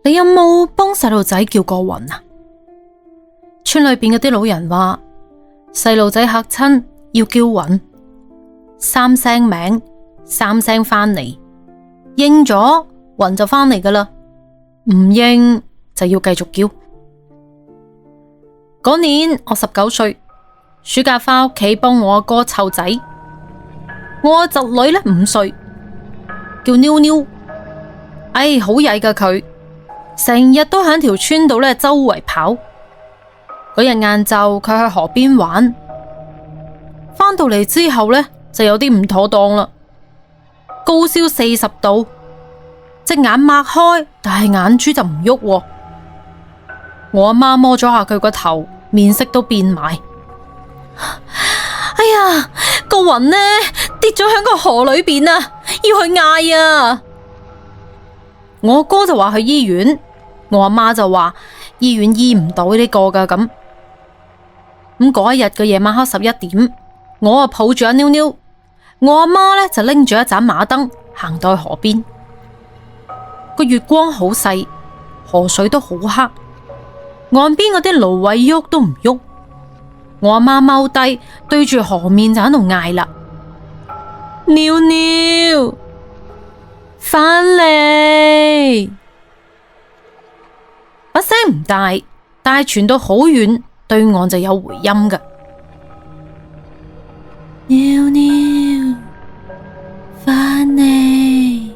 你有冇幫細路仔叫過魂啊？村裏邊嗰啲老人話，細路仔嚇親要叫魂，3聲名，3聲返嚟，應咗魂就返嚟噶啦，唔應就要繼續叫。嗰年我19歲，暑假返屋企幫我阿哥湊仔，我阿侄女呢5歲，叫妞妞，好曳噶佢。成日都喺條村度呢周圍跑。嗰日晏晝佢去河邊玩，返到嚟之後呢就有啲唔妥當啦，高燒40度，隻眼擘開，但係眼珠就唔喐。我阿媽摸咗下佢個頭，面色都變埋。哎呀，個魂呢跌咗喺個河裏邊啊，要去嗌啊！我哥就話去醫院，我阿媽就話醫院醫唔到呢個噶咁。嗰一日嘅夜晚黑11點，我啊抱住阿妞妞，我阿媽呢就拎住一盞馬燈行到去河邊。個月光好細，河水都好黑，岸邊嗰啲蘆葦喐都唔喐。我阿媽踎低對住河面就喺度嗌啦：妞妞返嚟！把聲唔大，但係傳到好遠，對岸就有回音㗎。妞妞返嚟！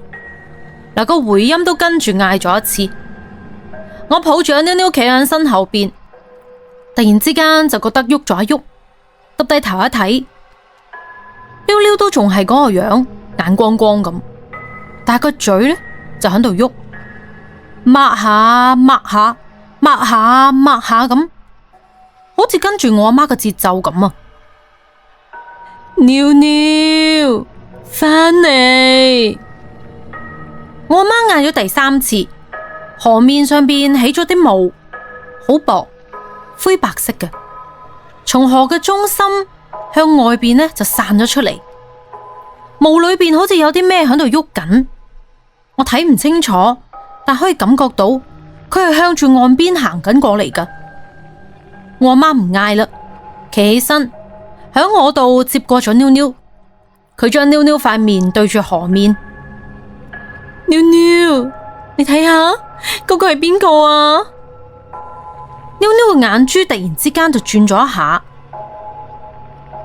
嗱，個回音都跟住嗌咗一次。我抱住阿妞妞企喺身後邊，突然之間就覺得喐咗一喐，耷低頭一睇，妞妞都仲係嗰個樣，眼光光咁，但係個嘴呢就喺度喐，擘下擘下擘下擘下咁，好似跟住我阿媽嘅節奏咁啊！妞妞返嚟！我阿媽嗌咗第3次，河面上邊起咗啲霧，好薄，灰白色嘅，從河嘅中心向外邊呢就散咗出嚟，霧裏邊好似有啲咩喺度喐緊，我睇唔清楚，但可以感覺到佢係向住岸邊行緊過嚟噶。我阿媽唔嗌啦，企起身響我度接過咗妞妞，佢將妞妞塊面對住河面。妞妞，你睇下嗰個係邊個啊？妞妞嘅眼珠突然之間就轉咗一下，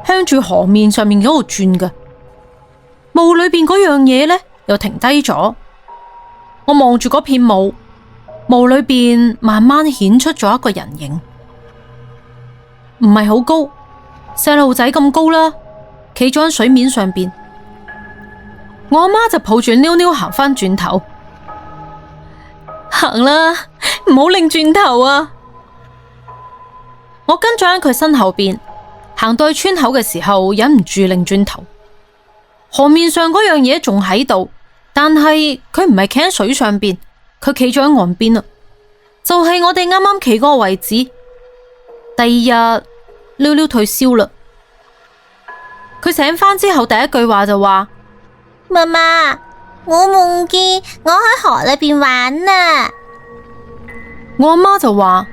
向住河面上面嗰度轉嘅，霧裏邊嗰樣嘢呢又停低咗。我望住嗰片霧，霧裏邊慢慢顯出咗一個人影，唔係好高，細路仔咁高啦，企咗喺水面上邊。我阿媽就抱住妞妞行返轉頭，行啦，唔好擰轉頭啊！我跟咗喺佢身後邊，行到去村口嘅時候，忍唔住擰轉頭。河面上嗰樣嘢仲喺度，但係佢唔係企喺水上邊，佢企咗喺岸邊啦，就係我哋啱啱企嗰個位置。第二日，妞妞退燒啦，佢醒返之後第一句話就話：媽媽，我夢見我喺河裏邊玩啊！我阿媽就話：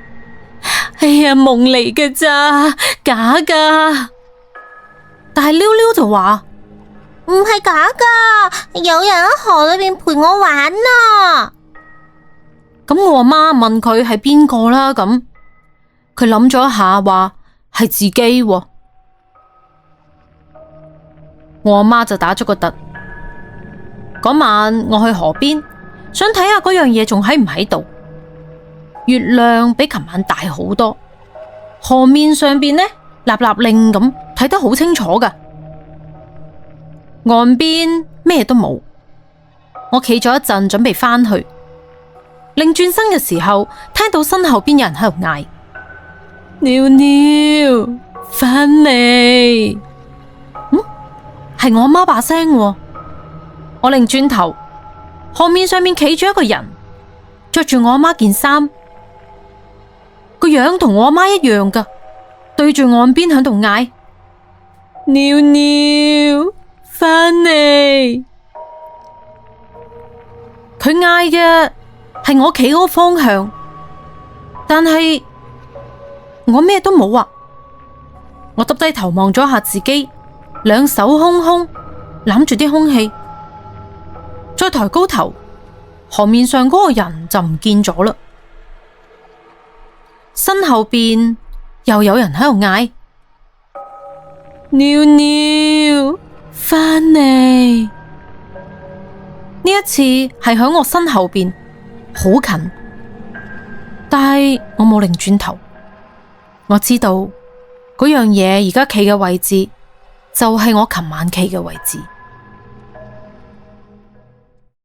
哎呀，夢嚟嘅咋，假噶！但係妞妞就話：唔係假噶，有人喺河裏邊陪我玩啊！咁我阿媽問佢係邊個啦，咁佢諗咗一下，話係自己喎。我阿媽就打咗個突。嗰晚我去河邊，想睇下嗰樣嘢仲喺唔喺度。月亮比琴晚大好多，河面上邊呢立立令咁睇得好清楚噶。岸邊咩都冇，我企咗一陣準備返去，擰轉身嘅時候，聽到身後邊有人喺度嗌：妞妞返嚟！係我阿媽把聲喎。我擰轉頭，河面上面企住一個人，着住我阿媽件衫，個樣同我阿媽一樣噶，對住岸邊喺度嗌：妞妞返嚟！佢嗌嘅係我企嗰個方向，但係我咩都冇啊！我耷低頭望咗下自己，兩手空空，攬住啲空氣，再抬高頭，河面上嗰個人就唔見咗啦。身後邊又有人喺度嗌：尿尿，返嚟！呢一次係響我身後邊，好近，但係我冇擰轉頭。我知道嗰樣嘢而家企嘅位置就係我琴晚企嘅位置。